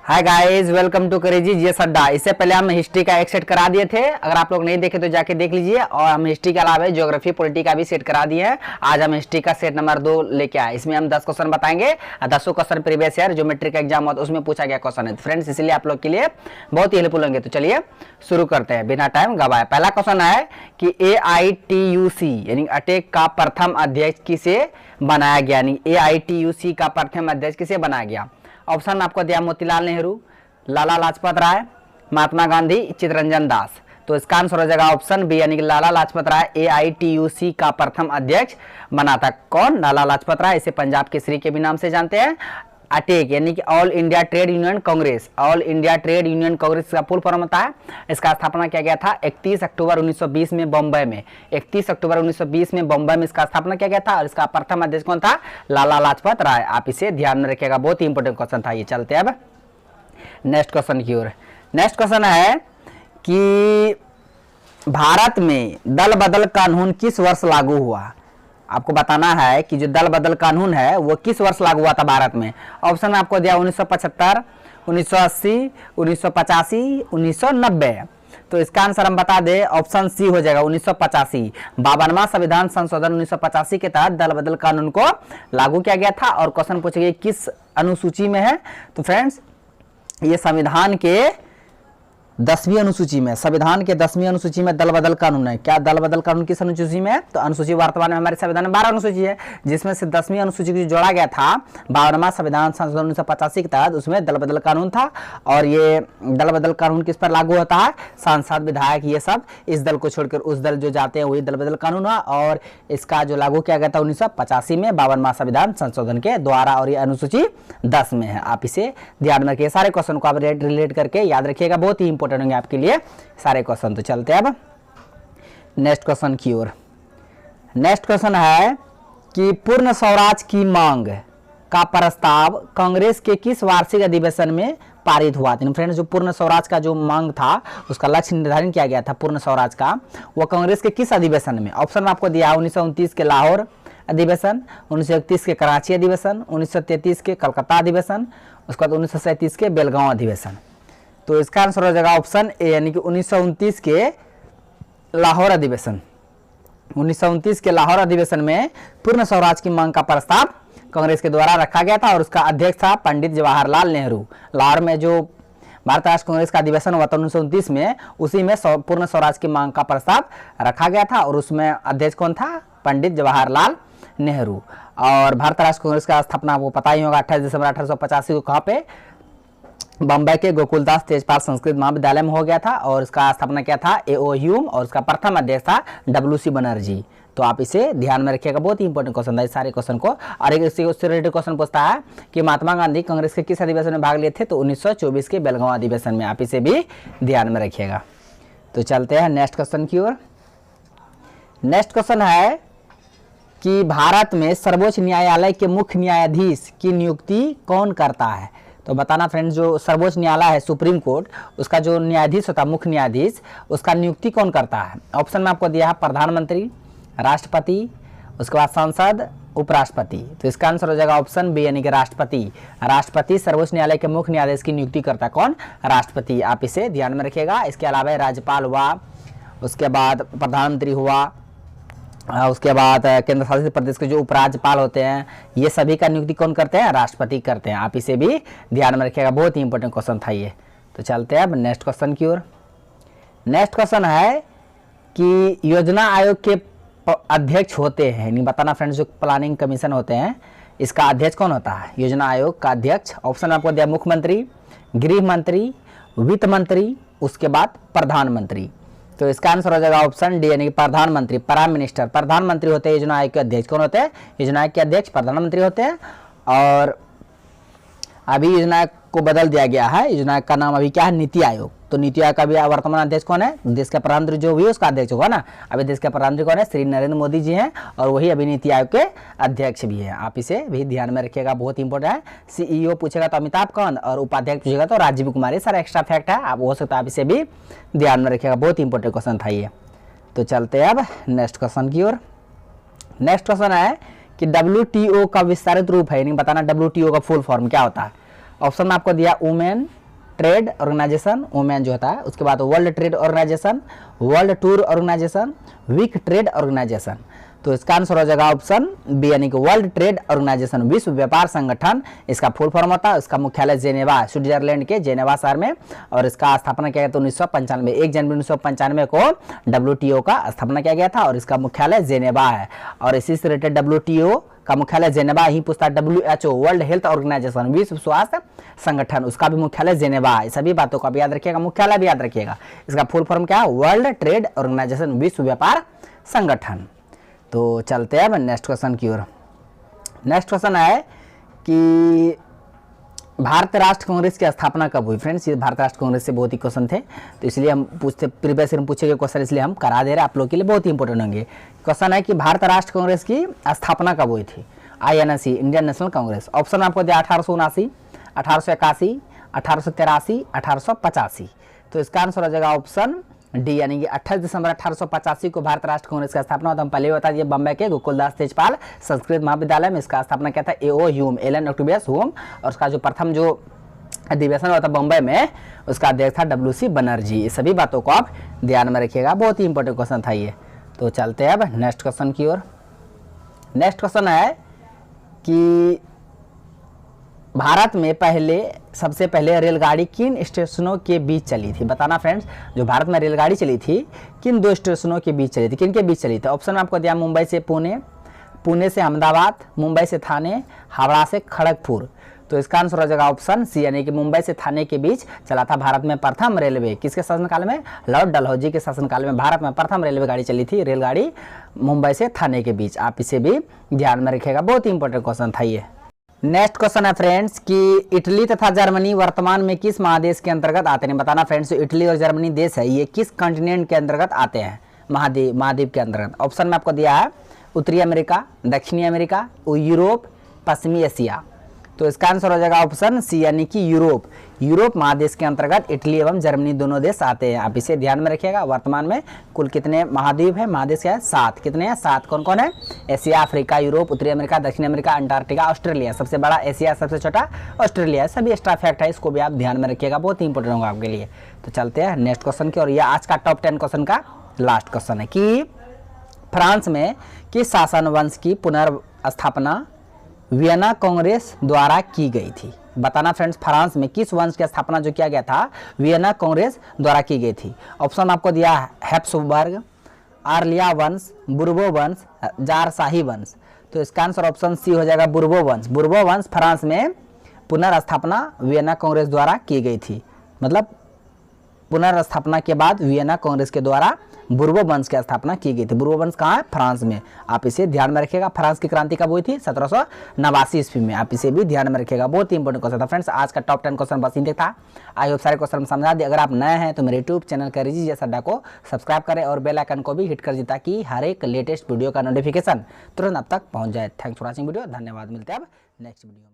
Hi guys, welcome to crazy GS अड्डा। इससे पहले हम हिस्ट्री का एक सेट करा दिए थे। अगर आप लोग नहीं देखे तो जाके देख लीजिए। और हम हिस्ट्री के अलावा ज्योग्राफी पॉलिटी का भी सेट करा दिए हैं। आज हम हिस्ट्री का सेट नंबर 2 लेके आए। इसमें हम 10 क्वेश्चन बताएंगे। 10 क्वेश्चन प्रीवियस ईयर जो मैट्रिक एग्जाम होता है उसमें पूछा गया क्वेश्चन है फ्रेंड्स, इसलिए आप लोग के लिए बहुत ही हेल्पफुल होंगे। तो चलिए शुरू करते हैं बिना टाइम गवाए। पहला क्वेश्चन है कि AITUC यानी अटेक का प्रथम अध्यक्ष किसे बनाया गया, यानी AITUC का प्रथम अध्यक्ष किसे बनाया गया। ऑप्शन आपको दिया मोतीलाल नेहरू, लाला लाजपत राय, महात्मा गांधी, चित्तरंजन दास। तो इसका आंसर हो जाएगा ऑप्शन बी यानी कि लाला लाजपत राय AITUC का प्रथम अध्यक्ष बना था। कौन? लाला लाजपत राय। इसे पंजाब केसरी के भी नाम से जानते हैं। अटेक यानी कि all India trade union Congress, all India trade union Congress का फुल फॉर्म होता है। इसका स्थापना किया गया था 31 अक्टूबर 1920 में बॉम्बे में। 31 अक्टूबर 1920 में बॉम्बे में इसका स्थापना किया गया था। और इसका प्रथम अध्यक्ष कौन था? लाला लाजपत राय। आप इसे ध्यान में रखिएगा, बहुत ही इंपॉर्टेंट क्वेश्चन था ये। चलते अब नेक्स्ट क्वेश्चन की ओर। नेक्स्ट क्वेश्चन है कि भारत में दल बदल कानून किस वर्ष लागू हुआ। आपको बताना है कि जो दल बदल कानून है वो किस वर्ष लागू हुआ था भारत में। ऑप्शन आपको दिया 1975, 1980, 1985, 1990। तो इसका आंसर हम बता दें, ऑप्शन सी हो जाएगा 1985। 52वां संविधान संशोधन 1985 के तहत दल बदल कानून को लागू किया गया था। और क्वेश्चन पूछेगा किस अनुसूची में है। तो फ्रेंड्स ये संविधान के 10वीं अनुसूची में, संविधान के 10वीं अनुसूची में दल बदल कानून है। क्या दल बदल कानून किस अनुसूची में है? तो अनुसूची वर्तमान में हमारे संविधान में 12 अनुसूची है, जिसमें से 10वीं अनुसूची को जोड़ा गया था 52वां संविधान संशोधन 1985 के तहत, उसमें दल बदल कानून था। और ये दल बदल कानून किस पर लागू होता है? सांसद, विधायक, ये सब इस दल को छोड़कर उस दल जो जाते हैं वही दल बदल कानून हुआ। और इसका जो लागू किया गया था 1985 में 52वां संविधान संशोधन के द्वारा। और ये अनुसूची 10 में है। आप इसे ध्यान में रखिए। सारे क्वेश्चन को आप रिलेट करके याद रखिएगा, बहुत ही इंपॉर्टेंट होंगे आपके लिए सारे क्वेश्चन। तो चलते हैं अब नेक्स्ट क्वेश्चन की ओर। नेक्स्ट क्वेश्चन है कि पूर्ण स्वराज की मांग का प्रस्ताव कांग्रेस के किस वार्षिक अधिवेशन में पारित हुआ था। फ्रेंड्स जो पूर्ण स्वराज का जो मांग था उसका लक्ष्य निर्धारित किया गया था पूर्ण स्वराज का, वो कांग्रेस के किस अधिवेशन में। ऑप्शन में आपको दिया 1929 के लाहौर अधिवेशन, 1931 के कराची अधिवेशन, 1933 के कलकत्ता अधिवेशन, उसके बाद 1937 के बेलगांव अधिवेशन। तो इसका आंसर हो जाएगा ऑप्शन ए यानी कि 1929 के लाहौर अधिवेशन। 1929 के लाहौर अधिवेशन में पूर्ण स्वराज की मांग का प्रस्ताव कांग्रेस के द्वारा रखा गया था। और उसका अध्यक्ष था पंडित जवाहरलाल नेहरू। लाहौर में जो भारत राष्ट्र कांग्रेस का अधिवेशन हुआ था 1929 में, उसी में पूर्ण स्वराज की मांग का प्रस्ताव रखा गया था। और उसमें अध्यक्ष कौन था? पंडित जवाहरलाल नेहरू। और भारत राष्ट्र कांग्रेस का स्थापना आपको पता ही होगा 28 दिसंबर 1885 को कहाँ पे? बम्बई के गोकुलदास तेजपाल संस्कृत महाविद्यालय में हो गया था। और इसका स्थापना किया था A.O. ह्यूम। और उसका प्रथम अध्यक्ष था W.C. बनर्जी। तो आप इसे ध्यान में रखिएगा, बहुत ही इंपॉर्टेंट क्वेश्चन था इस सारे क्वेश्चन को। और एक इससे रिलेटेड क्वेश्चन पूछता है कि महात्मा गांधी कांग्रेस के किस अधिवेशन में भाग लिए थे। तो 1924 के बेलगांव अधिवेशन में। आप इसे भी ध्यान में रखिएगा। तो चलते हैं नेक्स्ट क्वेश्चन की ओर। नेक्स्ट क्वेश्चन है कि भारत में सर्वोच्च न्यायालय के मुख्य न्यायाधीश की नियुक्ति कौन करता है। तो बताना फ्रेंड्स, जो सर्वोच्च न्यायालय है सुप्रीम कोर्ट, उसका जो न्यायाधीश होता है मुख्य न्यायाधीश, उसका नियुक्ति कौन करता है। ऑप्शन में आपको दिया है प्रधानमंत्री, राष्ट्रपति, उसके बाद सांसद, उपराष्ट्रपति। तो इसका आंसर हो जाएगा ऑप्शन बी यानी कि राष्ट्रपति। राष्ट्रपति सर्वोच्च न्यायालय के मुख्य न्यायाधीश की नियुक्ति करता है। कौन? राष्ट्रपति। आप इसे ध्यान में रखिएगा। इसके अलावा राज्यपाल हुआ, उसके बाद प्रधानमंत्री हुआ, उसके बाद केंद्र शासित प्रदेश के जो उपराज्यपाल होते हैं, ये सभी का नियुक्ति कौन करते हैं? राष्ट्रपति करते हैं। आप इसे भी ध्यान में रखिएगा, बहुत ही इंपॉर्टेंट क्वेश्चन था ये। तो चलते हैं अब नेक्स्ट क्वेश्चन की ओर। नेक्स्ट क्वेश्चन है कि योजना आयोग के अध्यक्ष होते हैं, नहीं बताना फ्रेंड्स, जो प्लानिंग कमीशन होते हैं इसका अध्यक्ष कौन होता है? योजना आयोग का अध्यक्ष। ऑप्शन आपको दिया मुख्यमंत्री, गृह मंत्री, वित्त मंत्री, उसके बाद प्रधानमंत्री। तो इसका आंसर हो जाएगा ऑप्शन डी यानी कि प्रधानमंत्री, प्राइम मिनिस्टर। प्रधानमंत्री होते हैं योजना आयोग के अध्यक्ष। कौन होते हैं? योजना आयोग के अध्यक्ष प्रधानमंत्री होते हैं। और अभी योजना आयोग को बदल दिया गया है, योजना आयोग का नाम अभी क्या है? नीति आयोग। तो नीति आयोग का भी वर्तमान अध्यक्ष कौन है? देश का प्रधानमंत्री जो भी उसका अध्यक्ष होगा ना। अभी देश का प्रधानमंत्री कौन है? श्री नरेंद्र मोदी जी हैं। और वही अभी नीति आयोग के अध्यक्ष भी हैं। आप इसे भी ध्यान में रखिएगा, बहुत इंपॉर्टेंट है। CEO पूछेगा तो अमिताभ कांत, और उपाध्यक्ष पूछेगा तो राजीव कुमार। ये सारा एक्स्ट्रा फैक्ट है, आप हो सकता है आप इसे भी ध्यान में रखिएगा, बहुत इंपॉर्टेंट क्वेश्चन था ये। तो चलते हैं अब नेक्स्ट क्वेश्चन की ओर। नेक्स्ट क्वेश्चन है कि WTO का विस्तारित रूप है, यानी बताना WTO का फुल फॉर्म क्या होता है। ऑप्शन में आपको दिया वुमेन ट्रेड ऑर्गेनाइजेशन, वुमेन जो होता है, उसके बाद World Trade Organization, World Tour Organization, Week Trade Organization. तो इसका आंसर हो जाएगा ऑप्शन बी यानी कि वर्ल्ड ट्रेड ऑर्गेनाइजेशन, विश्व व्यापार संगठन इसका फुल फॉर्म होता है। इसका मुख्यालय जेनेवा, स्विट्जरलैंड के जेनेवा शहर में, और इसका स्थापना किया गया था 1995, 1 जनवरी 1995 को WTO का स्थापना किया गया था और इसका मुख्यालय जेनेवा है। और इसी से रिलेटेड WTO का मुख्यालय जेनेवा ही पूछता है। WHO वर्ल्ड हेल्थ ऑर्गेनाइजेशन, विश्व स्वास्थ्य संगठन, उसका भी मुख्यालय जेनेवा है। सभी बातों का भी याद रखिएगा, मुख्यालय भी याद रखिएगा। इसका फुल फॉर्म क्या है? वर्ल्ड ट्रेड ऑर्गेनाइजेशन, विश्व व्यापार संगठन। तो चलते हैं अब नेक्स्ट क्वेश्चन की ओर। नेक्स्ट क्वेश्चन है कि भारत राष्ट्र कांग्रेस की स्थापना कब हुई? फ्रेंड्स, ये भारत राष्ट्र कांग्रेस से बहुत ही क्वेश्चन थे, तो इसलिए हम पूछते प्रीवियस में पूछे गए क्वेश्चन इसलिए हम करा दे रहे हैं, आप लोग के लिए बहुत ही इंपॉर्टेंट होंगे। क्वेश्चन है कि भारत राष्ट्र कांग्रेस की स्थापना कब हुई थी? INC, Indian national Congress. Option में आपको दिया 1879, 1881, 1883, 1885। तो इसका आंसर हो जाएगा ऑप्शन डी यानी कि 28 दिसंबर 1885 को भारत राष्ट्र कांग्रेस का स्थापना होता है। हम पहले बता दिए, बम्बई के गोकुलदास तेजपाल संस्कृत महाविद्यालय में इसका स्थापना किया था A.O. ह्यूम, एलन ऑक्टोबियस ह्यूम, और उसका जो प्रथम जो अधिवेशन हुआ था बम्बई में, उसका अध्यक्ष था W.C. बनर्जी। ये सभी बातों को आप ध्यान में रखिएगा, बहुत ही इंपॉर्टेंट क्वेश्चन था ये। तो चलते हैं अब नेक्स्ट क्वेश्चन की ओर। नेक्स्ट क्वेश्चन है कि भारत में सबसे पहले रेलगाड़ी किन स्टेशनों के बीच चली थी? बताना फ्रेंड्स, जो भारत में रेलगाड़ी चली थी किन 2 स्टेशनों के बीच चली थी, किन के बीच चली थी? ऑप्शन में आपको दिया मुंबई से पुणे, पुणे से अहमदाबाद, मुंबई से थाने, हावड़ा से खड़गपुर। तो इसका आंसर हो जाएगा ऑप्शन सी यानी कि मुंबई से थाने के बीच चला था भारत में प्रथम रेलवे। किसके शासनकाल में? लॉर्ड डलहौजी के शासनकाल में भारत में प्रथम रेलवे गाड़ी चली थी, रेलगाड़ी मुंबई से थाने के बीच। आप इसे भी ध्यान में रखिएगा, बहुत ही इंपॉर्टेंट क्वेश्चन था ये। नेक्स्ट क्वेश्चन है फ्रेंड्स कि इटली तथा जर्मनी वर्तमान में किस महादेश के अंतर्गत आते हैं? बताना फ्रेंड्स, इटली और जर्मनी देश है, ये किस कॉन्टिनेंट के अंतर्गत आते हैं? महाद्वीप के अंतर्गत। ऑप्शन में आपको दिया है उत्तरी अमेरिका, दक्षिणी अमेरिका, यूरोप, पश्चिमी एशिया। तो इसका आंसर हो जाएगा ऑप्शन सी यानी कि यूरोप महादेश के अंतर्गत इटली एवं जर्मनी दोनों देश आते हैं। आप इसे ध्यान में रखिएगा। वर्तमान में कुल कितने महाद्वीप है? महादेश क्या है? 7। कितने हैं? 7। कौन कौन है? एशिया, अफ्रीका, यूरोप, उत्तरी अमेरिका, दक्षिण अमेरिका, अंटार्कटिका, ऑस्ट्रेलिया। सबसे बड़ा एशिया, सबसे छोटा ऑस्ट्रेलिया। सभी एक्स्ट्रा फैक्ट है, इसको भी आप ध्यान में रखिएगा, बहुत ही इंपॉर्टेंट होगा आपके लिए। तो चलते हैं नेक्स्ट क्वेश्चन की और यह आज का टॉप 10 क्वेश्चन का लास्ट क्वेश्चन है कि फ्रांस में किस शासन वंश की पुनर्स्थापना वियना कांग्रेस द्वारा की गई थी? बताना फ्रेंड्स, फ्रांस में किस वंश की स्थापना जो किया गया था वियना कांग्रेस द्वारा की गई थी? ऑप्शन आपको दिया हैप्सबर्ग, आर्लिया वंश, बुर्बो वंश, जार शाही वंश। तो इसका आंसर ऑप्शन सी हो जाएगा बुर्बो वंश। बुर्बो वंश फ्रांस में पुनर्स्थापना वियना कांग्रेस द्वारा की गई थी, मतलब पुनर्स्थापना के बाद वियना कांग्रेस के द्वारा बुर्बो वंश की स्थापना की गई थी। बुर्बो वंश कहाँ है? फ्रांस में। आप इसे ध्यान में रखिएगा। फ्रांस की क्रांति कब हुई थी? 1789 ईस्वी में। आप इसे भी ध्यान में रखिएगा, बहुत ही इंपॉर्टेंट क्वेश्चन था फ्रेंड्स। आज का टॉप 10 क्वेश्चन बस ही था। आई होप सारे क्वेश्चन समझा दिए। अगर आप नए हैं तो मेरे यूट्यूब चैनल करिए जैसा अड्डा को सब्सक्राइब करें और बेल आइकन को भी हिट कर दीजिए ताकि हर एक लेटेस्ट वीडियो का नोटिफिकेशन तुरंत आप तक पहुँच जाए। Thanks for watching video. धन्यवाद। मिलते हैं अब नेक्स्ट वीडियो में।